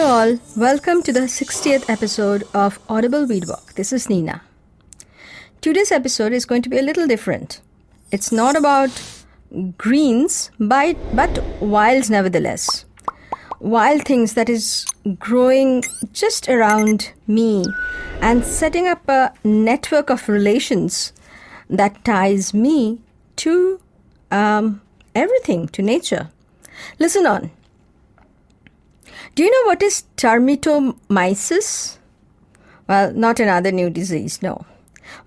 all, welcome to the 60th episode of Audible Weed Walk. This is Nina. Today's episode is going to be a little different. It's not about greens, but wilds nevertheless. Wild things that is growing just around me and setting up a network of relations that ties me to everything, to nature. Listen on. Do you know what is Termitomyces? Well, not another new disease, no.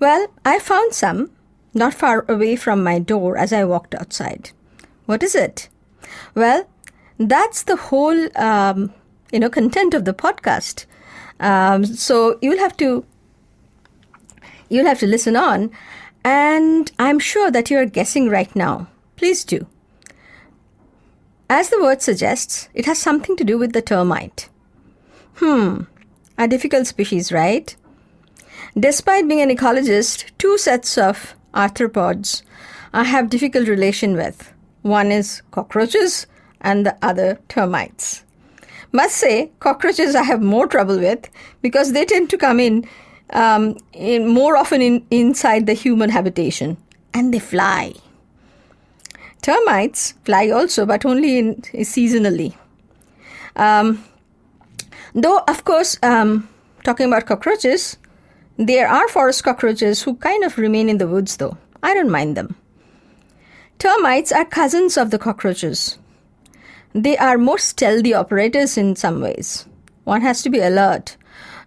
Well, I found some not far away from my door as I walked outside. What is it? Well, that's the whole, content of the podcast. So you'll have to listen on, and I'm sure that you're guessing right now. Please do. As the word suggests, it has something to do with the termite. A difficult species, right? Despite being an ecologist, two sets of arthropods I have difficult relation with. One is cockroaches and the other termites. Must say, cockroaches I have more trouble with because they tend to come in more often inside the human habitation, and they fly. Termites fly also, but only seasonally. Though, of course, talking about cockroaches, there are forest cockroaches who kind of remain in the woods, though. I don't mind them. Termites are cousins of the cockroaches. They are more stealthy operators in some ways. One has to be alert,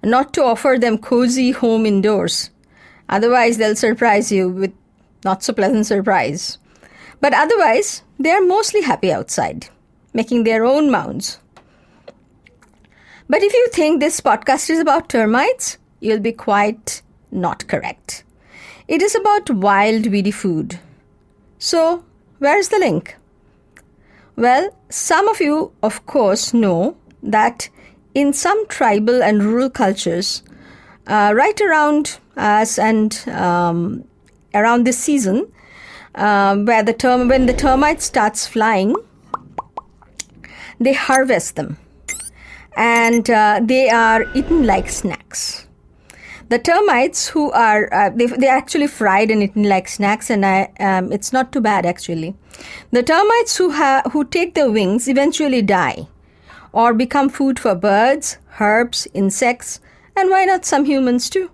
not to offer them cozy home indoors. Otherwise, they'll surprise you with not so pleasant surprise. But otherwise, they are mostly happy outside, making their own mounds. But if you think this podcast is about termites, you'll be quite not correct. It is about wild, weedy food. So, where's the link? Well, some of you, of course, know that in some tribal and rural cultures, right around us and around this season, when the termite starts flying, they harvest them, and they are eaten like snacks. The termites who are they are actually fried and eaten like snacks, and it's not too bad actually. The termites who take their wings eventually die, or become food for birds, herbs, insects, and why not some humans too.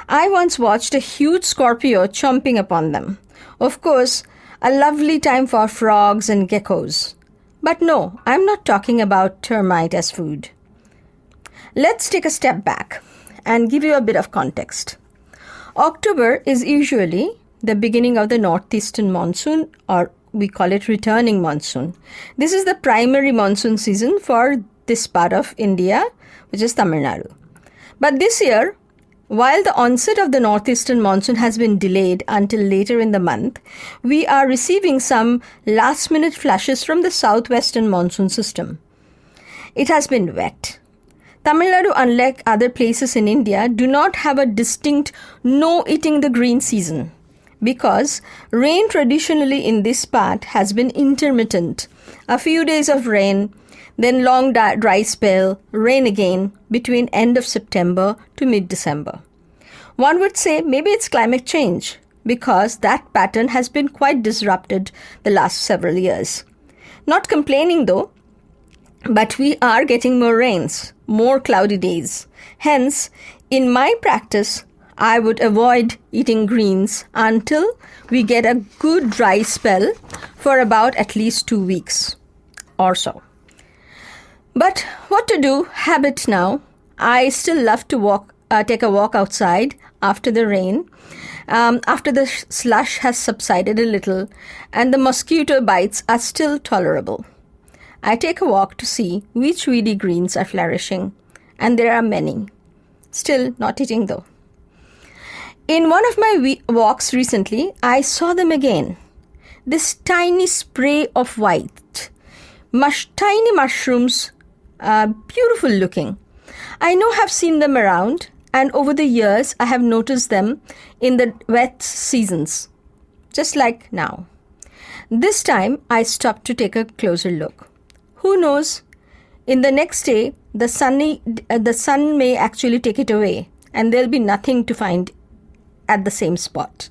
I once watched a huge scorpio chomping upon them. Of course, a lovely time for frogs and geckos. But no, I'm not talking about termite as food. Let's take a step back and give you a bit of context. October is usually the beginning of the northeastern monsoon, or we call it returning monsoon. This is the primary monsoon season for this part of India, which is Tamil Nadu. But this year, while the onset of the northeastern monsoon has been delayed until later in the month, we are receiving some last-minute flashes from the southwestern monsoon system. It has been wet. Tamil Nadu, unlike other places in India, do not have a distinct no-eating the green season because rain traditionally in this part has been intermittent. A few days of rain, then long dry spell, rain again between end of September to mid-December. One would say maybe it's climate change because that pattern has been quite disrupted the last several years. Not complaining though, but we are getting more rains, more cloudy days. Hence, in my practice, I would avoid eating greens until we get a good dry spell for about at least 2 weeks or so. But what to do? Habit now. I still love to take a walk outside after the rain, after the slush has subsided a little and the mosquito bites are still tolerable. I take a walk to see which weedy greens are flourishing, and there are many. Still not eating though. In one of my walks recently, I saw them again. This tiny spray of white, tiny mushrooms, beautiful looking. I know have seen them around, and over the years I have noticed them in the wet seasons, just like now. This time I stopped to take a closer look. Who knows, in the next day, the sun may actually take it away, and there'll be nothing to find at the same spot.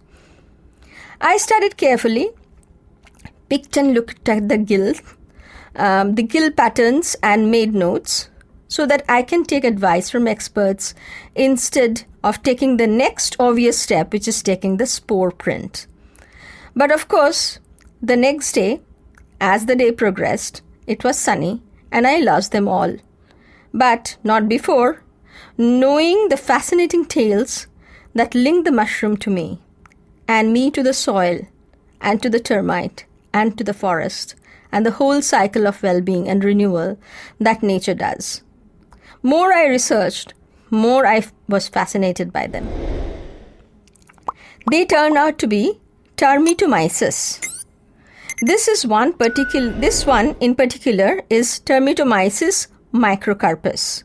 I studied carefully, picked and looked at the gill patterns, and made notes so that I can take advice from experts instead of taking the next obvious step, which is taking the spore print. But of course, the next day, as the day progressed, it was sunny and I lost them all. But not before knowing the fascinating tales that link the mushroom to me, and me to the soil, and to the termite, and to the forest, and the whole cycle of well-being and renewal that nature does. More I researched, more I was fascinated by them. They turned out to be Termitomyces. This one in particular is Termitomyces Microcorpus.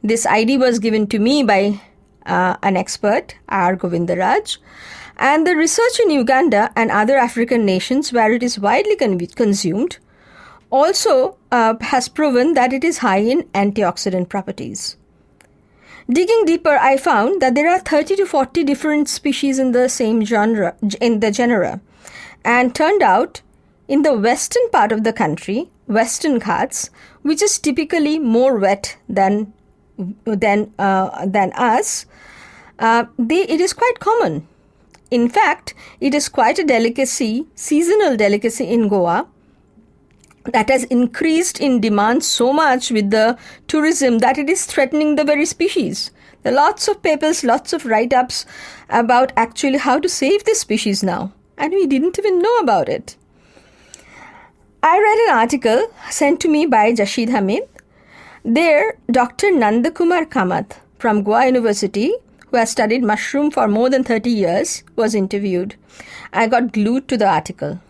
This ID was given to me by an expert, R. Govindaraj, and the research in Uganda and other African nations where it is widely consumed also has proven that it is high in antioxidant properties. Digging deeper, I found that there are 30 to 40 different species in the same genera, and turned out in the western part of the country, Western Ghats, which is typically more wet than us, it is quite common. In fact, it is quite a delicacy, seasonal delicacy in Goa, that has increased in demand so much with the tourism that it is threatening the very species. There are lots of papers, lots of write-ups about actually how to save this species now, and we didn't even know about it. I read an article sent to me by Jashid Hamid. There, Dr. Nandakumar Kamath from Goa University, who has studied mushroom for more than 30 years, was interviewed. I got glued to the article.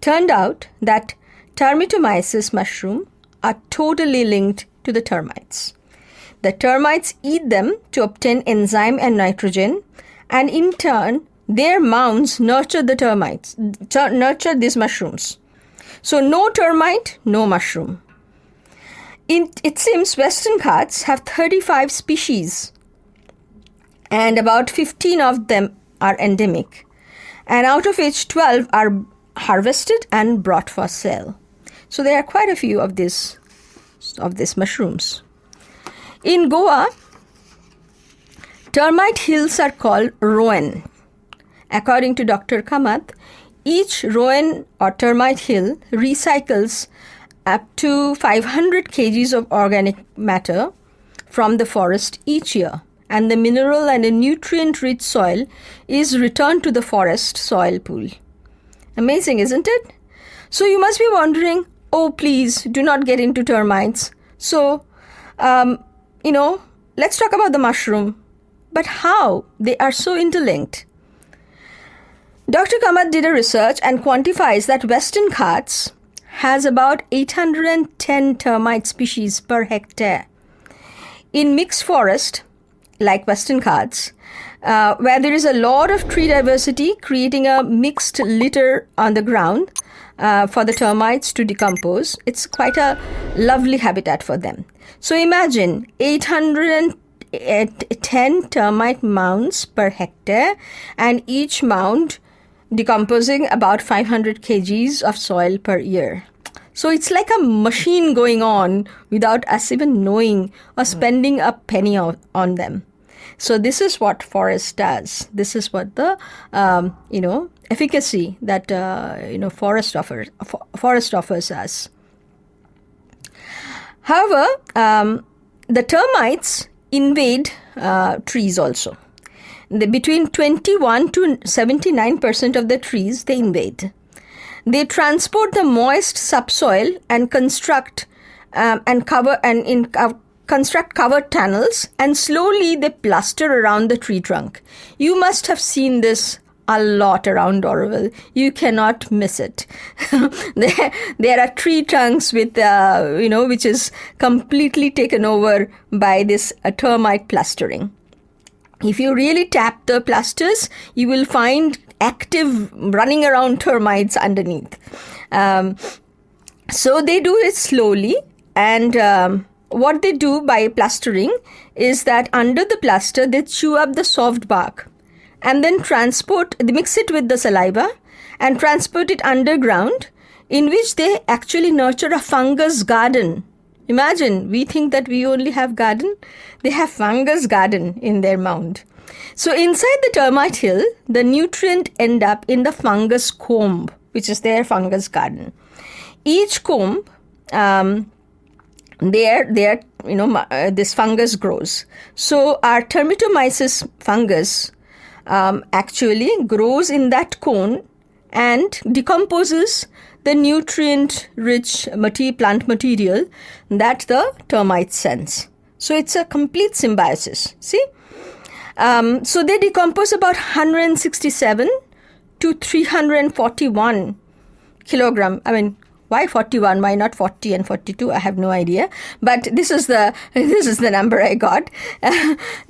Turned out that Termitomyces mushroom are totally linked to the termites. The termites eat them to obtain enzyme and nitrogen, and in turn, their mounds nurture these mushrooms. So no termite, no mushroom. It seems Western Ghats have 35 species, and about 15 of them are endemic, and out of which 12 are harvested and brought for sale. So there are quite a few of these mushrooms. In Goa, termite hills are called rowan. According to Dr. Kamath, each rowan or termite hill recycles up to 500 kgs of organic matter from the forest each year, and the mineral and the nutrient-rich soil is returned to the forest soil pool. Amazing, isn't it? So you must be wondering, oh, please do not get into termites. So, let's talk about the mushroom. But how? They are so interlinked. Dr. Kamath did a research and quantifies that Western Ghats has about 810 termite species per hectare. In mixed forest, like Western Ghats, where there is a lot of tree diversity, creating a mixed litter on the ground for the termites to decompose, it's quite a lovely habitat for them. So imagine 810 termite mounds per hectare, and each mound decomposing about 500 kgs of soil per year. So it's like a machine going on without us even knowing or spending a penny on them. So this is what forest does. This is what the efficacy that forest offers us. However, the termites invade trees also. Between 21 to 79% of the trees they invade. They transport the moist subsoil and construct covered tunnels, and slowly they cluster around the tree trunk. You must have seen this a lot around Audible. You cannot miss it. There are tree trunks with, which is completely taken over by this termite clustering. If you really tap the plasters, you will find active running around termites underneath. So they do it slowly, And what they do by plastering is that under the plaster, they chew up the soft bark and then they mix it with the saliva and transport it underground, in which they actually nurture a fungus garden. Imagine, we think that we only have garden. They have fungus garden in their mound. So inside the termite hill, the nutrient end up in the fungus comb, which is their fungus garden. Each comb, this fungus grows. So our Termitomyces fungus actually grows in that cone and decomposes the nutrient-rich plant material that the termites sense. So it's a complete symbiosis. See? So they decompose about 167 to 341 kilogram. I mean, why 41? Why not 40 and 42? I have no idea. But this is the number I got.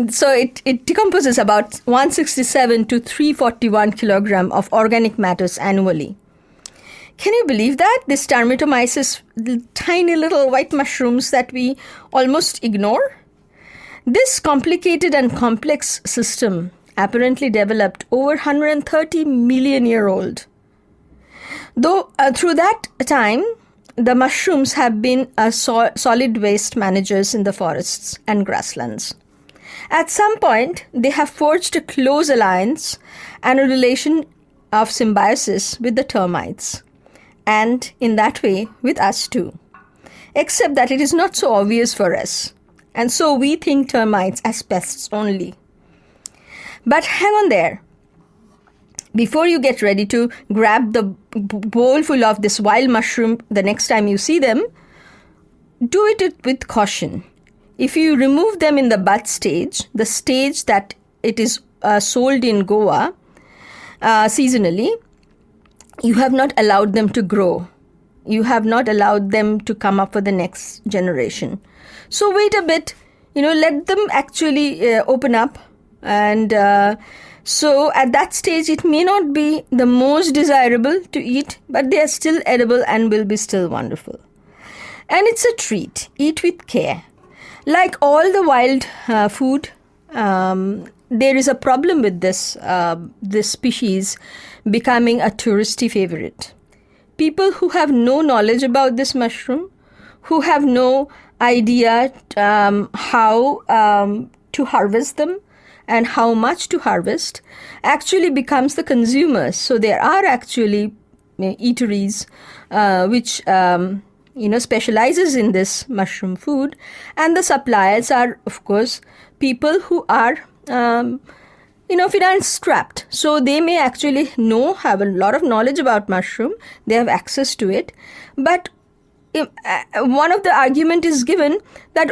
So it decomposes about 167 to 341 kilogram of organic matters annually. Can you believe that? This Termitomyces, tiny little white mushrooms that we almost ignore? This complicated and complex system apparently developed over 130 million year old. Though through that time, the mushrooms have been solid waste managers in the forests and grasslands. At some point, they have forged a close alliance and a relation of symbiosis with the termites, and in that way with us too. Except that it is not so obvious for us, and so we think termites as pests only. But hang on there. Before you get ready to grab the bowl full of this wild mushroom the next time you see them, do it with caution. If you remove them in the bud stage, the stage that it is sold in Goa seasonally, you have not allowed them to grow. You have not allowed them to come up for the next generation. So wait a bit, let them actually open up. And so at that stage, it may not be the most desirable to eat, but they are still edible and will be still wonderful. And it's a treat. Eat with care. Like all the wild food, there is a problem with this species becoming a touristy favorite. People who have no knowledge about this mushroom, who have no idea how to harvest them and how much to harvest, actually becomes the consumers. So there are actually eateries which specializes in this mushroom food, and the suppliers are, of course, people who are finance strapped. So they may actually have a lot of knowledge about mushroom. They have access to it. But one of the argument is given that,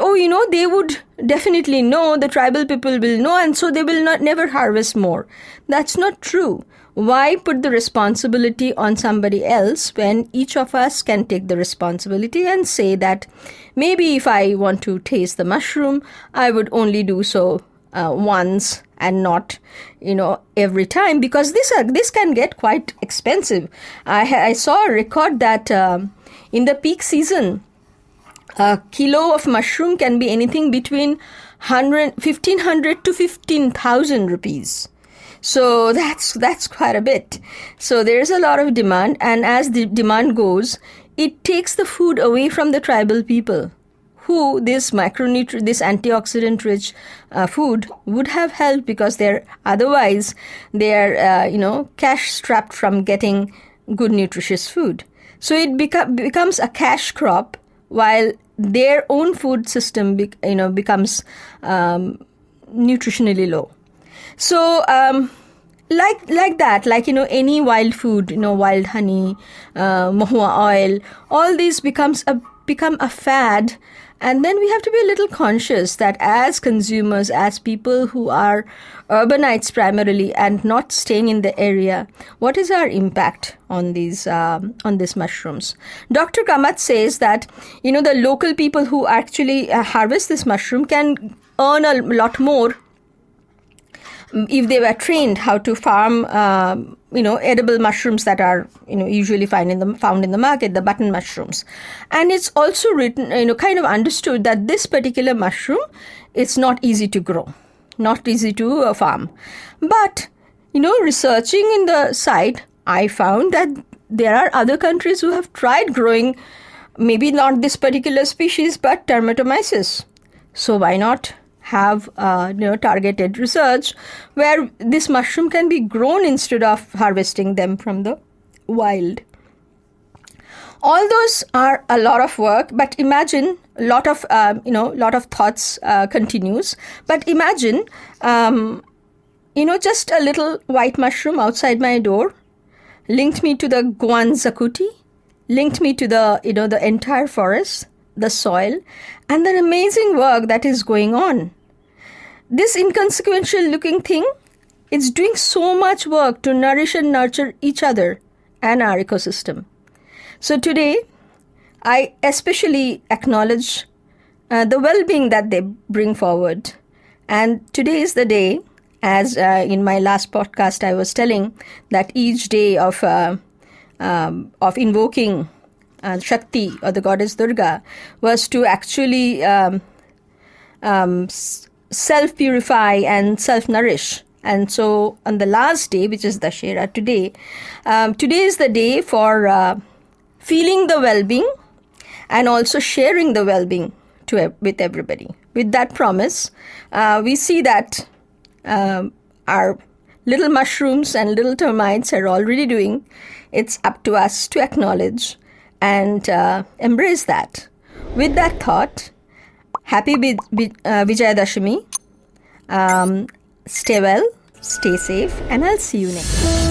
they would definitely know, the tribal people will know, and so they will never harvest more. That's not true. Why put the responsibility on somebody else when each of us can take the responsibility and say that maybe if I want to taste the mushroom, I would only do so once and not every time, because this can get quite expensive. I saw a record that in the peak season, a kilo of mushroom can be anything between 1,500 to 15,000 rupees. So that's quite a bit. So there's a lot of demand, and as the demand goes, it takes the food away from the tribal people, who this antioxidant rich food would have helped, because otherwise they are cash strapped from getting good nutritious food. So it becomes a cash crop, while their own food system becomes nutritionally low. So like that, any wild food, wild honey, mahua oil, all these become a fad. And then we have to be a little conscious that as consumers, as people who are urbanites primarily and not staying in the area, what is our impact on these mushrooms? Dr. Kamath says that the local people who actually harvest this mushroom can earn a lot more if they were trained how to farm, edible mushrooms that are, usually found in the market, the button mushrooms. And it's also written, kind of understood that this particular mushroom, it's not easy to grow, not easy to farm. But, researching in the site, I found that there are other countries who have tried growing, maybe not this particular species, but Termitomyces. So why not have targeted research where this mushroom can be grown instead of harvesting them from the wild? All those are a lot of work, but imagine a lot of thoughts continues. But imagine, just a little white mushroom outside my door linked me to the Guan Zakuti, linked me to the entire forest, the soil, and the amazing work that is going on. This inconsequential looking thing, it's doing so much work to nourish and nurture each other and our ecosystem. So today, I especially acknowledge the well-being that they bring forward. And today is the day, as in my last podcast I was telling, that each day of invoking Shakti or the goddess Durga was to actually self-purify and self-nourish. And so on the last day, which is Dashera today, today is the day for feeling the well-being and also sharing the well-being with everybody. With that promise, we see that our little mushrooms and little termites are already doing. It's up to us to acknowledge and embrace that. With that thought, happy Vijayadashami. Stay well, stay safe, and I'll see you next time.